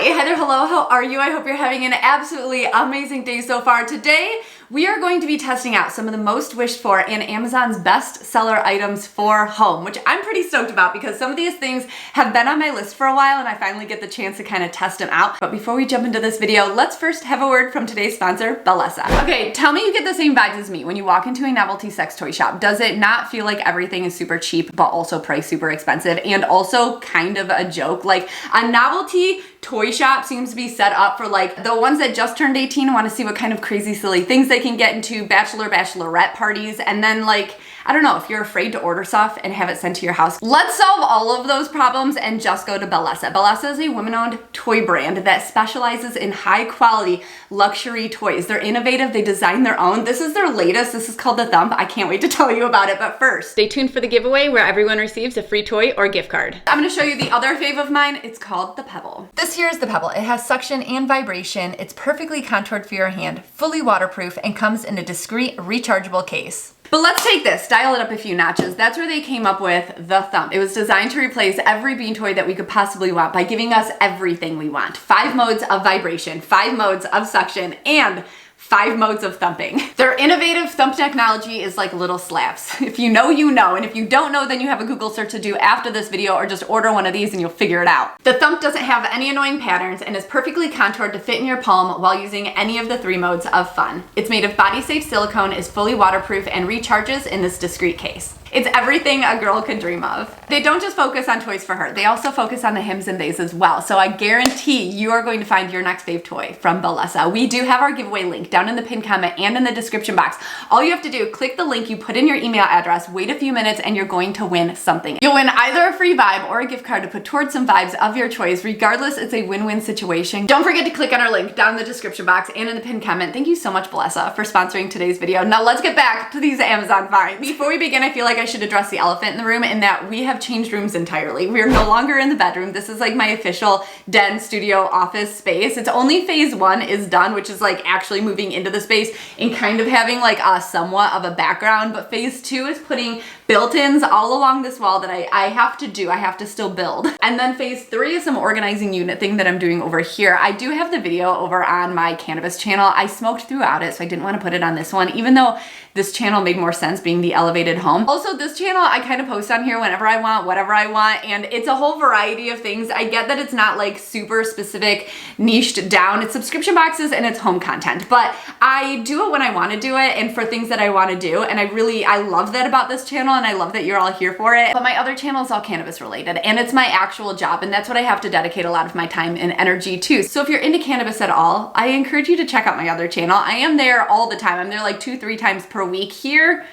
Hi there, hello, how are you? I hope you're having an absolutely amazing day so far. Today, we are going to be testing out some of the most wished for and Amazon's best seller items for home, which I'm pretty stoked about because some of these things have been on my list for a while and I finally get the chance to kind of test them out. But before we jump into this video, let's first have a word from today's sponsor, Bellesa. Okay, tell me you get the same vibes as me when you walk into a novelty sex toy shop. Does it not feel like everything is super cheap, but also priced super expensive and also kind of a joke? Like a novelty toy shop seems to be set up for like the ones that just turned 18 and want to see what kind of crazy silly things they can get into, bachelorette parties, and then like, I don't know, if you're afraid to order stuff and have it sent to your house. Let's solve all of those problems and just go to Bellesa. Bellesa is a women-owned toy brand that specializes in high-quality luxury toys. They're innovative, they design their own. This is their latest, this is called the Thump. I can't wait to tell you about it, but first, stay tuned for the giveaway where everyone receives a free toy or gift card. I'm gonna show you the other fave of mine. It's called the Pebble. This here is the Pebble. It has suction and vibration. It's perfectly contoured for your hand, fully waterproof, and comes in a discreet rechargeable case. But let's take this, dial it up a few notches. That's where they came up with the Thump. It was designed to replace every bean toy that we could possibly want by giving us everything we want. 5 modes of vibration, 5 modes of suction, and 5 modes of thumping. Their innovative thump technology is like little slaps. If you know, you know, and if you don't know, then you have a Google search to do after this video or just order one of these and you'll figure it out. The Thump doesn't have any annoying patterns and is perfectly contoured to fit in your palm while using any of the 3 modes of fun. It's made of body-safe silicone, is fully waterproof, and recharges in this discreet case. It's everything a girl could dream of. They don't just focus on toys for her, they also focus on the hims and theys as well. So I guarantee you are going to find your next fave toy from Bellesa. We do have our giveaway link down in the pinned comment and in the description box. All you have to do, click the link, you put in your email address, wait a few minutes, and you're going to win something. You'll win either a free vibe or a gift card to put towards some vibes of your choice. Regardless, it's a win-win situation. Don't forget to click on our link down in the description box and in the pinned comment. Thank you so much, Bellesa, for sponsoring today's video. Now let's get back to these Amazon finds. Before we begin, I feel like I should address the elephant in the room in that we have changed rooms entirely. We are no longer in the bedroom. This is like my official den studio office space. It's only phase 1 is done, which is like actually moving into the space and kind of having like a somewhat of a background, but phase 2 is putting built-ins all along this wall that I have to do. I have to still build. And then phase 3 is some organizing unit thing that I'm doing over here. I do have the video over on my cannabis channel. I smoked throughout it, so I didn't want to put it on this one, even though this channel made more sense being the elevated home. Also, this channel, I kind of post on here whenever I want, whatever I want, and it's a whole variety of things. I get that it's not like super specific, niched down. It's subscription boxes and it's home content, but I do it when I want to do it and for things that I want to do. And I love that about this channel and I love that you're all here for it. But my other channel is all cannabis related and it's my actual job and that's what I have to dedicate a lot of my time and energy to. So if you're into cannabis at all, I encourage you to check out my other channel. I am there all the time. I'm there like 2-3 times per week. Here,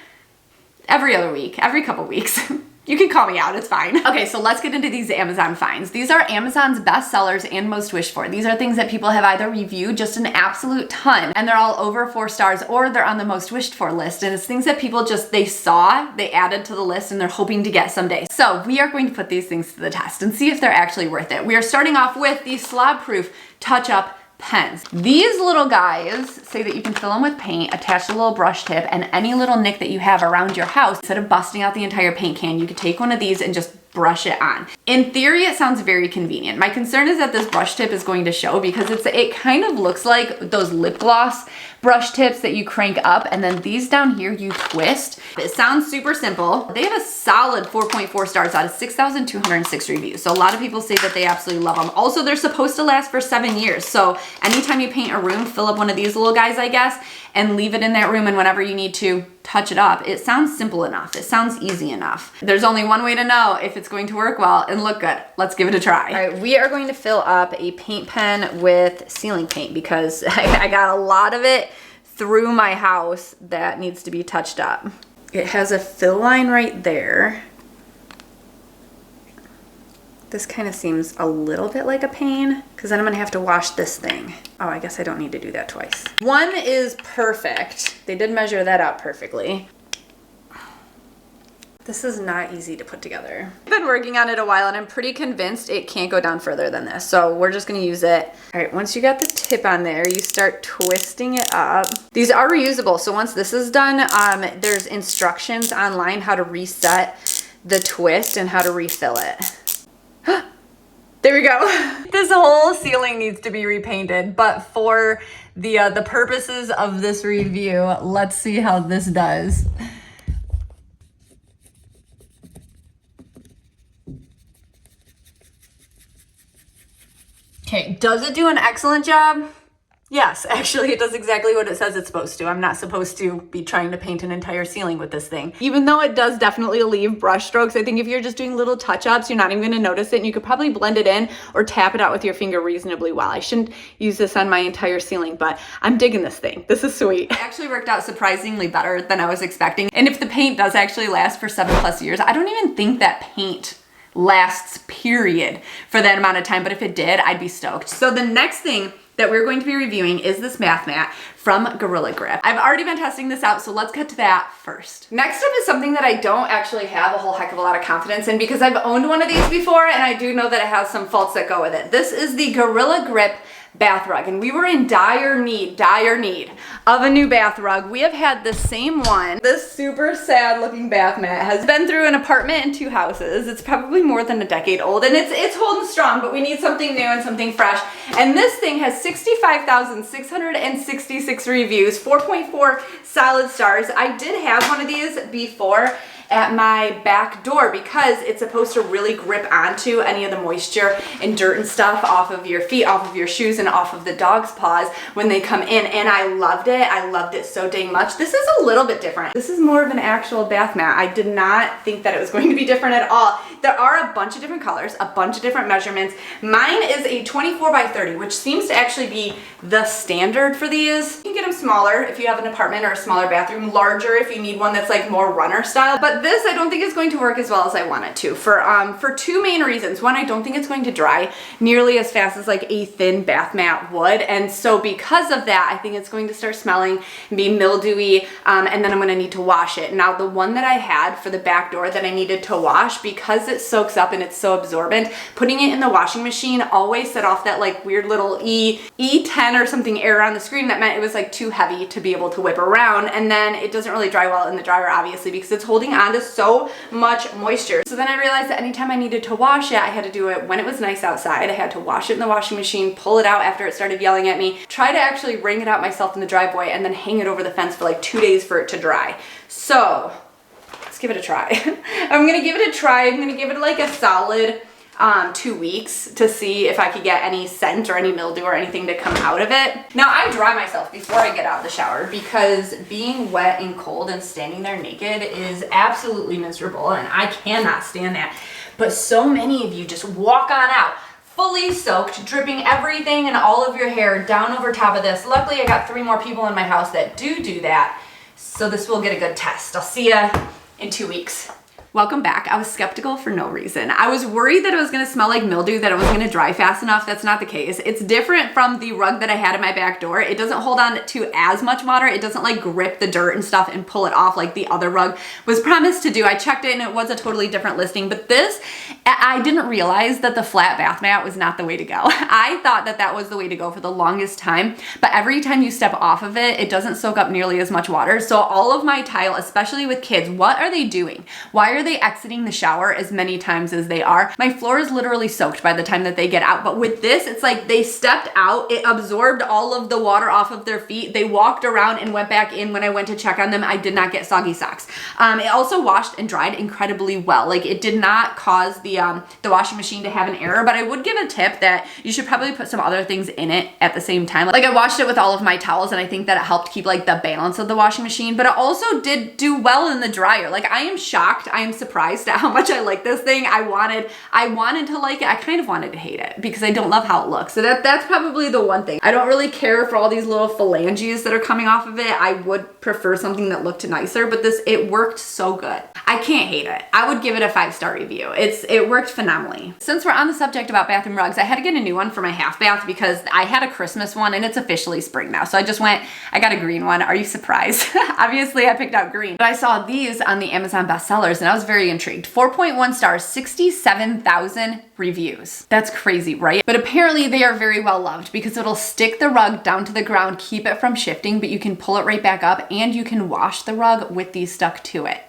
every other week, every couple weeks. You can call me out, it's fine. Okay, so let's get into these Amazon finds. These are Amazon's best sellers and most wished for. These are things that people have either reviewed just an absolute ton, and they're all over 4 stars, or they're on the most wished for list. And it's things that people just, they saw, they added to the list, and they're hoping to get someday. So we are going to put these things to the test and see if they're actually worth it. We are starting off with the slob-proof touch-up pens. These little guys say that you can fill them with paint, attach a little brush tip, and any little nick that you have around your house. Instead of busting out the entire paint can, you could take one of these and just brush it on. In theory, it sounds very convenient. My concern is that this brush tip is going to show because it kind of looks like those lip gloss brush tips that you crank up, and then these down here you twist. It sounds super simple. They have a solid 4.4 stars out of 6,206 reviews. So a lot of people say that they absolutely love them. Also, they're supposed to last for 7 years. So anytime you paint a room, fill up one of these little guys, I guess, and leave it in that room, and whenever you need to touch it up. It sounds simple enough. It sounds easy enough. There's only one way to know if it's going to work well and look good. Let's give it a try. All right, we are going to fill up a paint pen with ceiling paint because I got a lot of it through my house that needs to be touched up. It has a fill line right there. This kind of seems a little bit like a pain because then I'm gonna have to wash this thing. Oh, I guess I don't need to do that twice. 1 is perfect. They did measure that out perfectly. This is not easy to put together. I've been working on it a while and I'm pretty convinced it can't go down further than this. So we're just gonna use it. All right, once you got the tip on there, you start twisting it up. These are reusable. So once this is done, there's instructions online how to reset the twist and how to refill it. There we go. This whole ceiling needs to be repainted, but for the purposes of this review, let's see how this does. Okay, does it do an excellent job? Yes, actually it does exactly what it says it's supposed to. I'm not supposed to be trying to paint an entire ceiling with this thing. Even though it does definitely leave brush strokes, I think if you're just doing little touch-ups, you're not even gonna notice it, and you could probably blend it in or tap it out with your finger reasonably well. I shouldn't use this on my entire ceiling, but I'm digging this thing. This is sweet. It actually worked out surprisingly better than I was expecting. And if the paint does actually last for 7+ years, I don't even think that paint lasts, period, for that amount of time, but if it did, I'd be stoked. So the next thing that we're going to be reviewing is this bath mat from Gorilla Grip. I've already been testing this out, so let's get to that first. Next up is something that I don't actually have a whole heck of a lot of confidence in because I've owned one of these before and I do know that it has some faults that go with it. This is the Gorilla Grip bath rug, and we were in dire need of a new bath rug. We have had the same one. This super sad looking bath mat has been through an apartment and 2 houses. It's probably more than a decade old, and it's holding strong, but we need something new and something fresh. And this thing has 65,666 reviews, 4.4 solid stars. I did have one of these before at my back door because it's supposed to really grip onto any of the moisture and dirt and stuff off of your feet, off of your shoes, and off of the dog's paws when they come in, and I loved it. I loved it so dang much. This is a little bit different. This is more of an actual bath mat. I did not think that it was going to be different at all. There are a bunch of different colors, a bunch of different measurements. Mine is a 24 by 30, which seems to actually be the standard for these. You can get them smaller if you have an apartment or a smaller bathroom, larger if you need one that's like more runner style, but this I don't think is going to work as well as I want it to for 2 main reasons. One, I don't think it's going to dry nearly as fast as like a thin bath mat would, and so because of that, I think it's going to start smelling and be mildewy, and then I'm going to need to wash it. Now, the one that I had for the back door that I needed to wash, because it soaks up and it's so absorbent, putting it in the washing machine always set off that like weird little E10 or something error on the screen that meant it was like too heavy to be able to whip around, and then it doesn't really dry well in the dryer, obviously, because it's holding on to so much moisture. So then I realized that anytime I needed to wash it, I had to do it when it was nice outside. I had to wash it in the washing machine, pull it out after it started yelling at me, try to actually wring it out myself in the driveway, and then hang it over the fence for like 2 days for it to dry. So let's give it a try. I'm gonna give it a try. I'm gonna give it like a solid 2 weeks to see if I could get any scent or any mildew or anything to come out of it. Now, I dry myself before I get out of the shower because being wet and cold and standing there naked is absolutely miserable, and I cannot stand that. But so many of you just walk on out fully soaked, dripping everything and all of your hair down over top of this. Luckily, I got 3 more people in my house that do that, so this will get a good test. I'll see ya in 2 weeks. Welcome back. I was skeptical for no reason. I was worried that it was gonna smell like mildew, that it wasn't gonna dry fast enough. That's not the case. It's different from the rug that I had at my back door. It doesn't hold on to as much water. It doesn't like grip the dirt and stuff and pull it off like the other rug was promised to do. I checked it and it was a totally different listing, but this, I didn't realize that the flat bath mat was not the way to go. I thought that that was the way to go for the longest time, but every time you step off of it, it doesn't soak up nearly as much water. So all of my tile, especially with kids, what are they doing? Why are they exiting the shower as many times as they are? My floor is literally soaked by the time that they get out, but with this, it's like they stepped out, it absorbed all of the water off of their feet, they walked around and went back in. When I went to check on them, I did not get soggy socks. It also washed and dried incredibly well. Like, it did not cause the washing machine to have an error, but I would give a tip that you should probably put some other things in it at the same time. Like, I washed it with all of my towels, and I think that it helped keep like the balance of the washing machine, but it also did do well in the dryer. Like, I am shocked, I am surprised at how much I like this thing. I wanted to like it. I kind of wanted to hate it because I don't love how it looks. So that's probably the one thing. I don't really care for all these little phalanges that are coming off of it. I would prefer something that looked nicer, but it worked so good. I can't hate it. I would give it a 5-star review. It worked phenomenally. Since we're on the subject about bathroom rugs, I had to get a new one for my half bath because I had a Christmas one and it's officially spring now. So I got a green one. Are you surprised? Obviously I picked out green, but I saw these on the Amazon bestsellers and I was very intrigued. 4.1 stars, 67,000 reviews. That's crazy, right? But apparently they are very well loved because it'll stick the rug down to the ground, keep it from shifting, but you can pull it right back up and you can wash the rug with these stuck to it.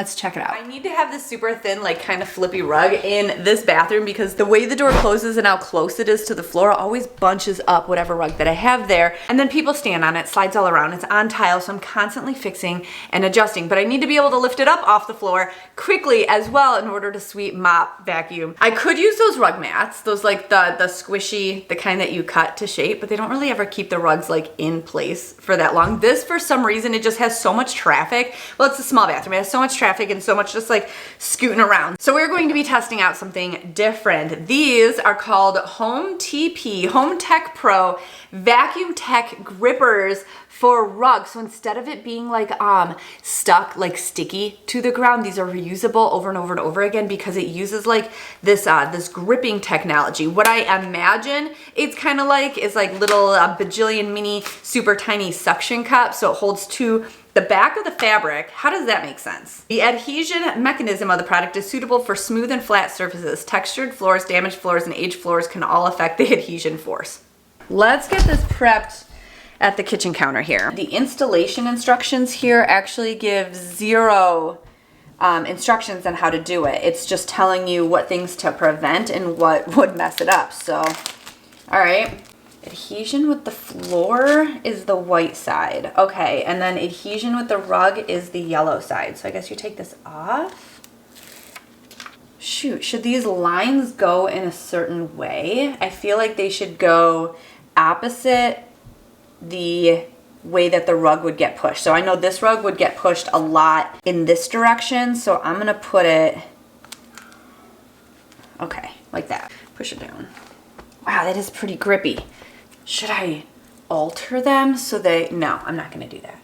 Let's check it out. I need to have this super thin, like kind of flippy rug in this bathroom because the way the door closes and how close it is to the floor always bunches up whatever rug that I have there. And then people stand on it, slides all around. It's on tile, so I'm constantly fixing and adjusting. But I need to be able to lift it up off the floor quickly as well in order to sweep, mop, vacuum. I could use those rug mats, those like the squishy, the kind that you cut to shape, but they don't really ever keep the rugs like in place for that long. This, for some reason, it just has so much traffic. Well, it's a small bathroom. It has so much traffic and so much just like scooting around. So we're going to be testing out something different. These are called Home TP, Home Tech Pro Vacuum Tech Grippers for rugs. So instead of it being like stuck, like sticky to the ground, these are reusable over and over and over again because it uses like this this gripping technology. What I imagine it's kind of like is like little bajillion mini super tiny suction cups, so it holds to the back of the fabric. How does that make sense? The adhesion mechanism of the product is suitable for smooth and flat surfaces. Textured floors, damaged floors, and aged floors can all affect the adhesion force. Let's get this prepped at the kitchen counter here. The installation instructions here actually give zero instructions on how to do it. It's just telling you what things to prevent and what would mess it up. So, all right. Adhesion with the floor is the white side. Okay, and then adhesion with the rug is the yellow side. So I guess you take this off. Shoot, should these lines go in a certain way? I feel like they should go opposite the way that the rug would get pushed. So I know this rug would get pushed a lot in this direction, so I'm gonna put it, okay, like that. Push it down. Wow, that is pretty grippy. Should I alter them so no, I'm not gonna do that.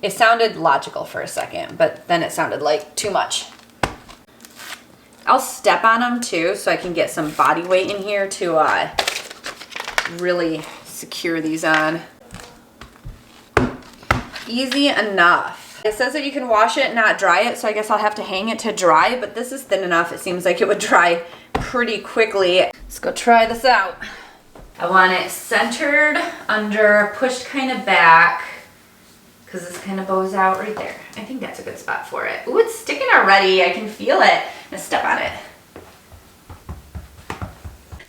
It sounded logical for a second, but then it sounded like too much. I'll step on them too so I can get some body weight in here to really secure these on. Easy enough. It says that you can wash it, not dry it, so I guess I'll have to hang it to dry, but this is thin enough. It seems like it would dry pretty quickly. Let's go try this out. I want it centered under, pushed kind of back, because this kind of bows out right there. I think that's a good spot for it. Ooh, it's sticking already. I can feel it. I'm gonna step on it.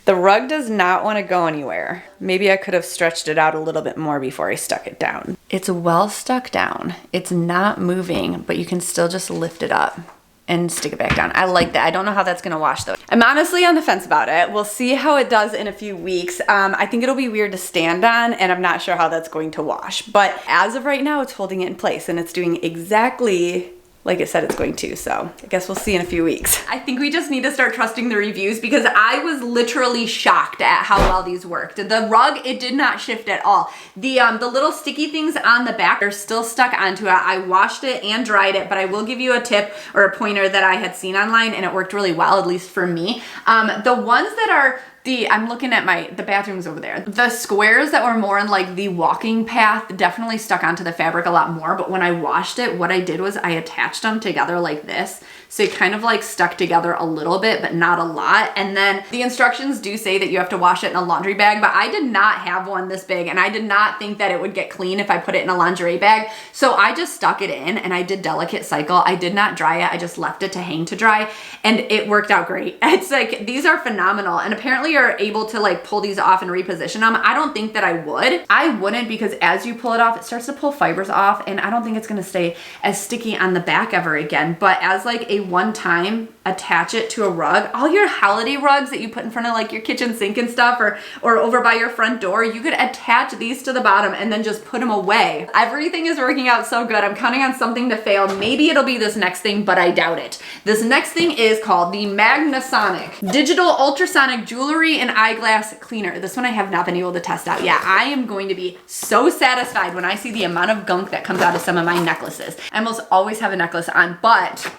The rug does not want to go anywhere. Maybe I could have stretched it out a little bit more before I stuck it down. It's well stuck down. It's not moving, but you can still just lift it up and stick it back down. I like that. I don't know how that's gonna wash though. I'm honestly on the fence about it. We'll see how it does in a few weeks. I think it'll be weird to stand on, and I'm not sure how that's going to wash. But as of right now, it's holding it in place and it's doing exactly like it said it's going to, so I guess we'll see in a few weeks. I think we just need to start trusting the reviews because I was literally shocked at how well these worked. The rug, it did not shift at all. The little sticky things on the back are still stuck onto it. I washed it and dried it, but I will give you a tip or a pointer that I had seen online and it worked really well, at least for me. The ones that are I'm looking at the bathrooms over there. The squares that were more in like the walking path definitely stuck onto the fabric a lot more, but when I washed it, what I did was I attached them together like this. So it kind of like stuck together a little bit, but not a lot. And then the instructions do say that you have to wash it in a laundry bag, but I did not have one this big and I did not think that it would get clean if I put it in a lingerie bag. So I just stuck it in and I did delicate cycle. I did not dry it. I just left it to hang to dry and it worked out great. It's like, these are phenomenal. And apparently you're able to like pull these off and reposition them. I don't think that I would. I wouldn't, because as you pull it off, it starts to pull fibers off and I don't think it's gonna stay as sticky on the back ever again. But as like a one-time attach it to a rug, all your holiday rugs that you put in front of like your kitchen sink and stuff, or over by your front door, you could attach these to the bottom and then just put them away. Everything is working out so good. I'm counting on something to fail. Maybe it'll be this next thing, but I doubt it. This next thing is called the Magnasonic Digital Ultrasonic Jewelry and Eyeglass Cleaner. This one I have not been able to test out yet. I am going to be so satisfied when I see the amount of gunk that comes out of some of my necklaces. I almost always have a necklace on, but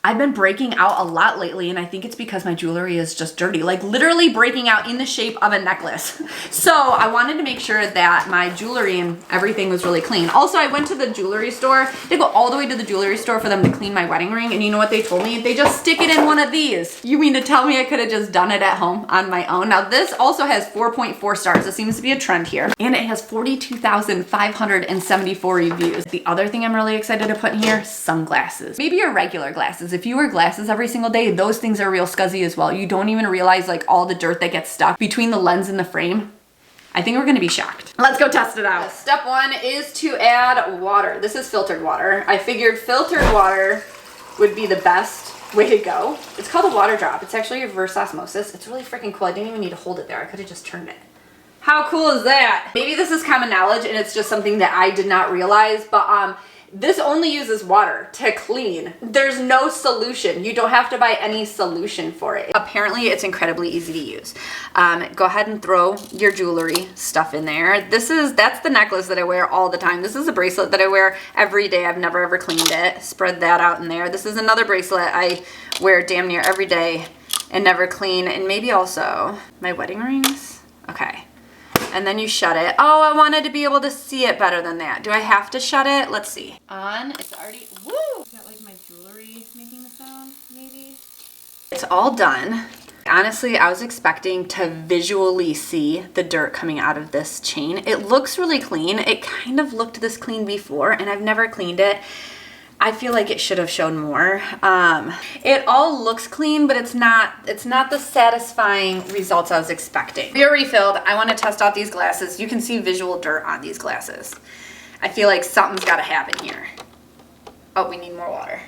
I've been breaking out a lot lately, and I think it's because my jewelry is just dirty, like literally breaking out in the shape of a necklace. So I wanted to make sure that my jewelry and everything was really clean. Also, I went to the jewelry store. They go all the way to the jewelry store for them to clean my wedding ring, and you know what they told me? They just stick it in one of these. You mean to tell me I could have just done it at home on my own? Now this also has 4.4 stars. It seems to be a trend here, and it has 42,574 reviews. The other thing I'm really excited to put in here, sunglasses. Maybe your regular glasses. If you wear glasses every single day, those things are real scuzzy as well. You don't even realize like all the dirt that gets stuck between the lens and the frame. I think we're gonna be shocked. Let's go test it out. Step one is to add water. This is filtered water. I figured filtered water would be the best way to go. It's called a water drop. It's actually reverse osmosis. It's really freaking cool. I didn't even need to hold it there. I could have just turned it. How cool is that? Maybe this is common knowledge and it's just something that I did not realize, but this only uses water to clean. There's no solution. You don't have to buy any solution for it. Apparently it's incredibly easy to use. Go ahead and throw your jewelry stuff in there. That's the necklace that I wear all the time. This is a bracelet that I wear every day. I've never ever cleaned it. Spread that out in there. This is another bracelet I wear damn near every day and never clean. And maybe also my wedding rings. Okay. And then you shut it. Oh, I wanted to be able to see it better than that. Do I have to shut it? Let's see. On, it's already, woo! Is that like my jewelry making the sound, maybe? It's all done. Honestly, I was expecting to visually see the dirt coming out of this chain. It looks really clean. It kind of looked this clean before, and I've never cleaned it. I feel like it should have shown more. It all looks clean, but it's not the satisfying results I was expecting. We are refilled. I want to test out these glasses. You can see visual dirt on these glasses. I feel like something's got to happen here. Oh, we need more water.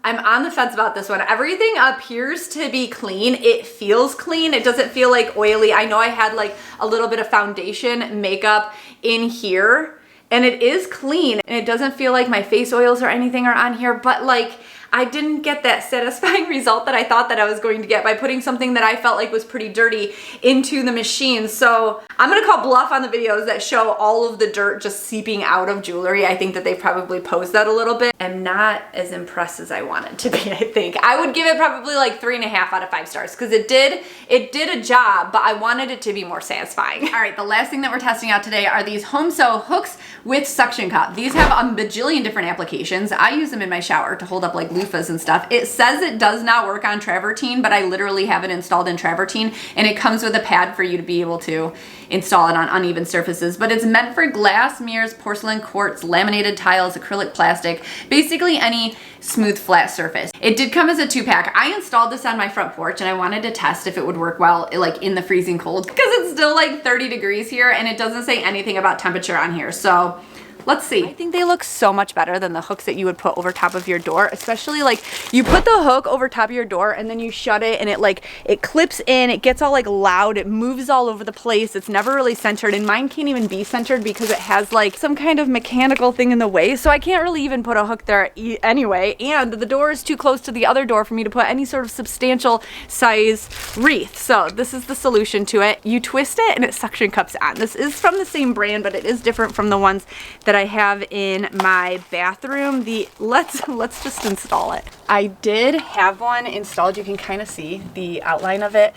I'm on the fence about this one. Everything appears to be clean. It feels clean. It doesn't feel like oily. I know I had like a little bit of foundation makeup in here and it is clean and it doesn't feel like my face oils or anything are on here, but like I didn't get that satisfying result that I thought that I was going to get by putting something that I felt like was pretty dirty into the machine. So I'm gonna call bluff on the videos that show all of the dirt just seeping out of jewelry. I think that they probably posed that a little bit. I'm not as impressed as I wanted to be, I think. I would give it probably like 3.5 out of 5 stars because it did a job, but I wanted it to be more satisfying. All right, the last thing that we're testing out today are these home sew hooks with suction cup. These have a bajillion different applications. I use them in my shower to hold up like loofahs and stuff. It says it does not work on travertine, but I literally have it installed in travertine and it comes with a pad for you to be able to install it on uneven surfaces, but it's meant for glass, mirrors, porcelain, quartz, laminated tiles, acrylic, plastic, basically any smooth flat surface. It did come as a 2-pack. I installed this on my front porch and I wanted to test if it would work well like in the freezing cold because it's still like 30 degrees here and it doesn't say anything about temperature on here. So let's see. I think they look so much better than the hooks that you would put over top of your door, especially like you put the hook over top of your door and then you shut it and it clips in, it gets all like loud, it moves all over the place. It's never really centered and mine can't even be centered because it has like some kind of mechanical thing in the way. So I can't really even put a hook there anyway. And the door is too close to the other door for me to put any sort of substantial size wreath. So this is the solution to it. You twist it and it suction cups on. This is from the same brand, but it is different from the ones that I have in my bathroom. Let's just install it. I did have one installed. You can kind of see the outline of it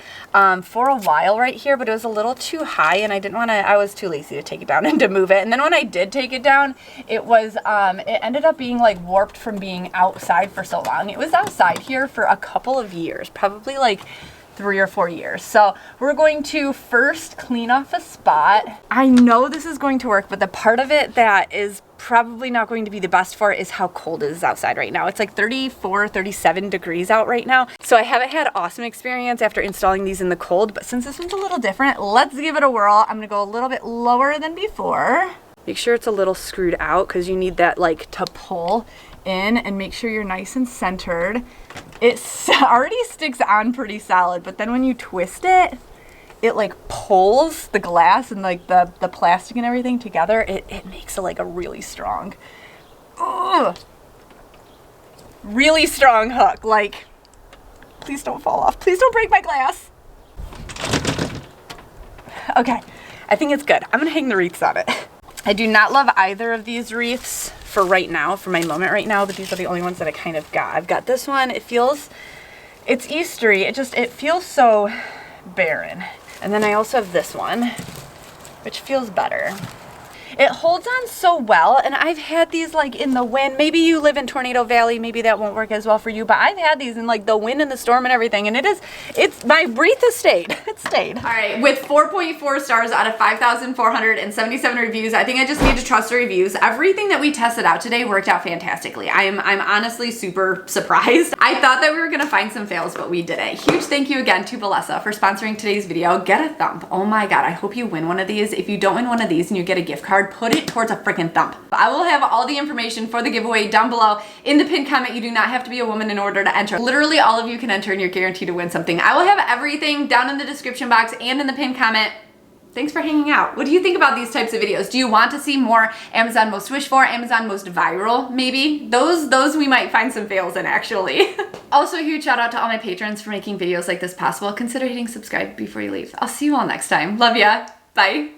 for a while right here, but it was a little too high and I was too lazy to take it down and to move it. And then when I did take it down, it ended up being like warped from being outside for so long. It was outside here for a couple of years, probably like 3 or 4 years. So we're going to first clean off a spot. I know this is going to work, but the part of it that is probably not going to be the best for it is how cold it is outside right now. It's like 34, 37 degrees out right now. So I haven't had awesome experience after installing these in the cold, but since this one's a little different, let's give it a whirl. I'm gonna go a little bit lower than before. Make sure it's a little screwed out because you need that like to pull in and make sure you're nice and centered. It already sticks on pretty solid, but then when you twist it, it like pulls the glass and like the plastic and everything together. It makes it like a really strong, really strong hook. Like, please don't fall off. Please don't break my glass. Okay. I think it's good. I'm gonna hang the wreaths on it. I do not love either of these wreaths for right now, for my moment right now, but these are the only ones that I kind of got. I've got this one. It's Eastery. It feels so barren. And then I also have this one, which feels better. It holds on so well, and I've had these like in the wind. Maybe you live in Tornado Valley, maybe that won't work as well for you, but I've had these in like the wind and the storm and everything, and my wreath has stayed. It stayed. All right, with 4.4 stars out of 5,477 reviews, I think I just need to trust the reviews. Everything that we tested out today worked out fantastically. I'm honestly super surprised. I thought that we were gonna find some fails, but we didn't. Huge thank you again to Valessa for sponsoring today's video. Get a thump. Oh my God, I hope you win one of these. If you don't win one of these and you get a gift card, put it towards a freaking thump. I will have all the information for the giveaway down below in the pinned comment. You do not have to be a woman in order to enter. Literally all of you can enter and you're guaranteed to win something. I will have everything down in the description box and in the pinned comment. Thanks for hanging out. What do you think about these types of videos? Do you want to see more Amazon most wished for, Amazon most viral, maybe? Those we might find some fails in, actually. Also, a huge shout out to all my patrons for making videos like this possible. Consider hitting subscribe before you leave. I'll see you all next time. Love ya. Bye.